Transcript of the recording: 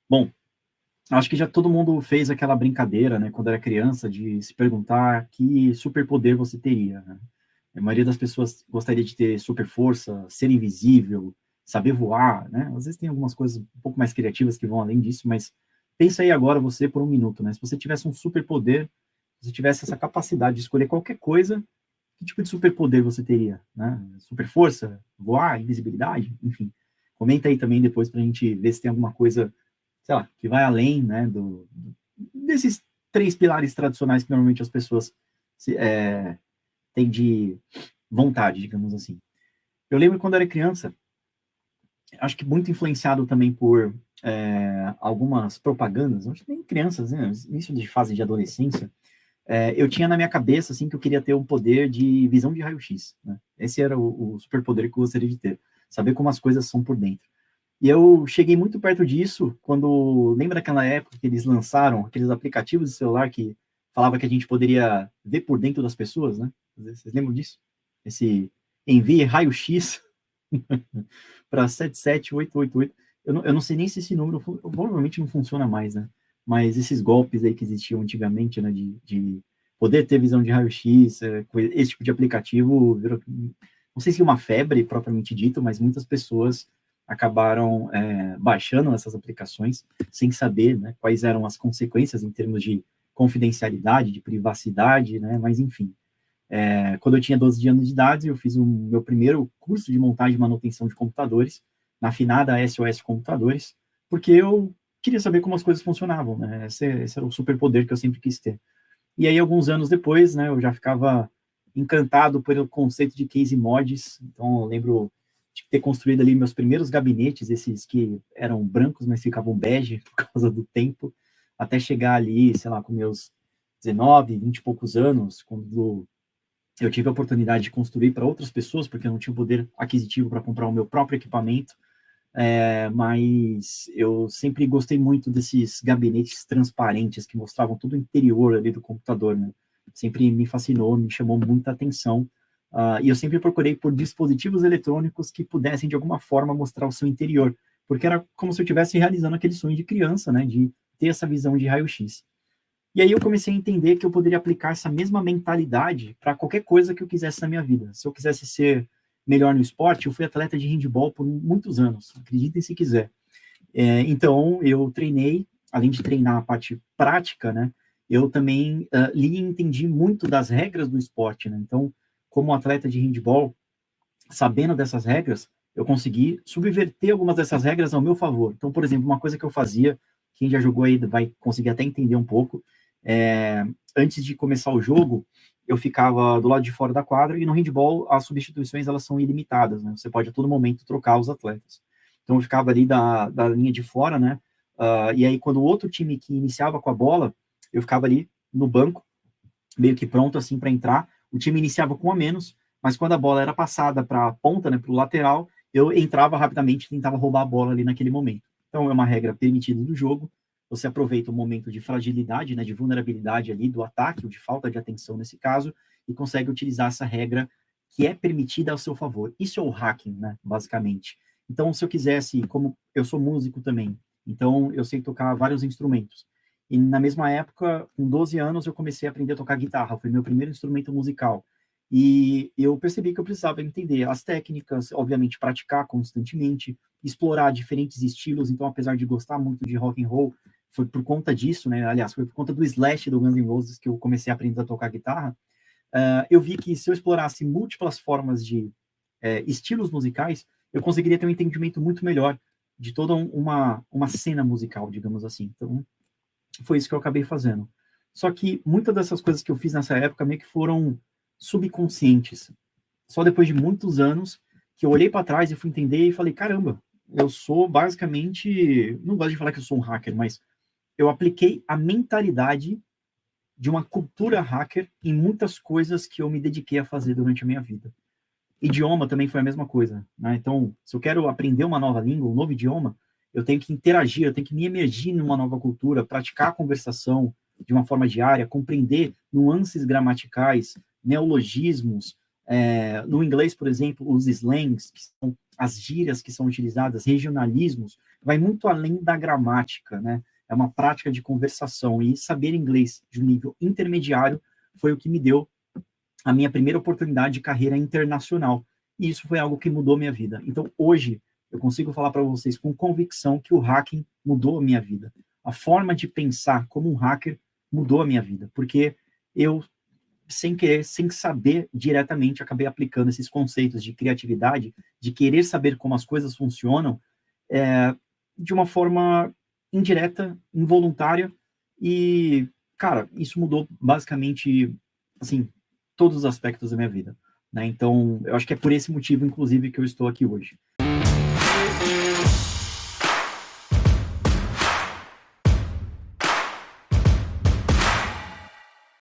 Bom, acho que já todo mundo fez aquela brincadeira, né, quando era criança, de se perguntar que superpoder você teria, né? A maioria das pessoas gostaria de ter super força, ser invisível, saber voar, né? Às vezes tem algumas coisas um pouco mais criativas que vão além disso, mas pensa aí agora você por um minuto, né? Se você tivesse um superpoder, se você tivesse essa capacidade de escolher qualquer coisa, que tipo de superpoder você teria, né? Super força, voar, invisibilidade, enfim. Comenta aí também depois para a gente ver se tem alguma coisa, sei lá, que vai além, né, desses três pilares tradicionais que normalmente as pessoas têm de vontade, digamos assim. Eu lembro quando eu era criança, acho que muito influenciado também por algumas propagandas, acho que nem crianças, né, início de fase de adolescência, eu tinha na minha cabeça assim que eu queria ter um poder de visão de raio-x, né? Esse era o superpoder que eu gostaria de ter, saber como as coisas são por dentro. E eu cheguei muito perto disso quando, lembra daquela época que eles lançaram aqueles aplicativos de celular que falava que a gente poderia ver por dentro das pessoas, né? Vocês lembram disso? Esse envie raio-x para 77888. Eu não sei nem se esse número provavelmente não funciona mais, né? Mas esses golpes aí que existiam antigamente, né, de poder ter visão de raio-x, esse tipo de aplicativo, virou, não sei se é uma febre propriamente dito, mas muitas pessoas acabaram baixando essas aplicações sem saber, né, quais eram as consequências em termos de confidencialidade, de privacidade, né, mas enfim. Quando eu tinha 12 anos de idade, eu fiz o meu primeiro curso de montagem e manutenção de computadores, na finada SOS Computadores, porque eu queria saber como as coisas funcionavam, né? Esse era o superpoder que eu sempre quis ter. E aí, alguns anos depois, né, eu já ficava encantado pelo conceito de case mods, então eu lembro de ter construído ali meus primeiros gabinetes, esses que eram brancos, mas ficavam bege por causa do tempo, até chegar ali, sei lá, com meus 19, 20 e poucos anos, quando eu tive a oportunidade de construir para outras pessoas, porque eu não tinha o poder aquisitivo para comprar o meu próprio equipamento, mas eu sempre gostei muito desses gabinetes transparentes que mostravam todo o interior ali do computador, né? Sempre me fascinou, me chamou muita atenção, e eu sempre procurei por dispositivos eletrônicos que pudessem, de alguma forma, mostrar o seu interior, porque era como se eu estivesse realizando aquele sonho de criança, né? De ter essa visão de raio-x. E aí eu comecei a entender que eu poderia aplicar essa mesma mentalidade para qualquer coisa que eu quisesse na minha vida. Se eu quisesse ser melhor no esporte, eu fui atleta de handball por muitos anos, acreditem se quiser. Então, eu treinei, além de treinar a parte prática, né, eu também li e entendi muito das regras do esporte, né? Então, como atleta de handball, sabendo dessas regras, eu consegui subverter algumas dessas regras ao meu favor. Então, por exemplo, uma coisa que eu fazia, quem já jogou aí vai conseguir até entender um pouco, é, antes de começar o jogo, eu ficava do lado de fora da quadra e no handball as substituições elas são ilimitadas, né? Você pode a todo momento trocar os atletas. Então eu ficava ali da linha de fora, né? E aí quando o outro time que iniciava com a bola, eu ficava ali no banco, meio que pronto assim para entrar. O time iniciava com a menos, mas quando a bola era passada para a ponta, né, para o lateral, eu entrava rapidamente e tentava roubar a bola ali naquele momento. Então é uma regra permitida do jogo. Você aproveita o momento de fragilidade, né, de vulnerabilidade ali do ataque, ou de falta de atenção nesse caso, e consegue utilizar essa regra que é permitida ao seu favor. Isso é o hacking, né, basicamente. Então, se eu quisesse, como eu sou músico também, então eu sei tocar vários instrumentos. E na mesma época, com 12 anos, eu comecei a aprender a tocar guitarra, foi meu primeiro instrumento musical. E eu percebi que eu precisava entender as técnicas, obviamente praticar constantemente, explorar diferentes estilos. Então, apesar de gostar muito de rock and roll, foi por conta disso, né? Aliás, foi por conta do Slash do Guns N' Roses que eu comecei a aprender a tocar guitarra. Eu vi que se eu explorasse múltiplas formas de estilos musicais, eu conseguiria ter um entendimento muito melhor de toda uma cena musical, digamos assim. Então, foi isso que eu acabei fazendo. Só que muitas dessas coisas que eu fiz nessa época meio que foram subconscientes. Só depois de muitos anos que eu olhei para trás e fui entender e falei, caramba, eu sou basicamente, não gosto de falar que eu sou um hacker, mas eu apliquei a mentalidade de uma cultura hacker em muitas coisas que eu me dediquei a fazer durante a minha vida. Idioma também foi a mesma coisa, né? Então, se eu quero aprender uma nova língua, um novo idioma, eu tenho que interagir, eu tenho que me emergir numa nova cultura, praticar a conversação de uma forma diária, compreender nuances gramaticais, neologismos. No inglês, por exemplo, os slangs, que são as gírias que são utilizadas, regionalismos, vai muito além da gramática, né? É uma prática de conversação, e saber inglês de um nível intermediário foi o que me deu a minha primeira oportunidade de carreira internacional. E isso foi algo que mudou minha vida. Então, hoje, eu consigo falar para vocês com convicção que o hacking mudou a minha vida. A forma de pensar como um hacker mudou a minha vida, porque eu, sem querer, sem saber diretamente, acabei aplicando esses conceitos de criatividade, de querer saber como as coisas funcionam, de uma forma indireta, involuntária, e, cara, isso mudou basicamente, assim, todos os aspectos da minha vida, né? Então, eu acho que é por esse motivo, inclusive, que eu estou aqui hoje.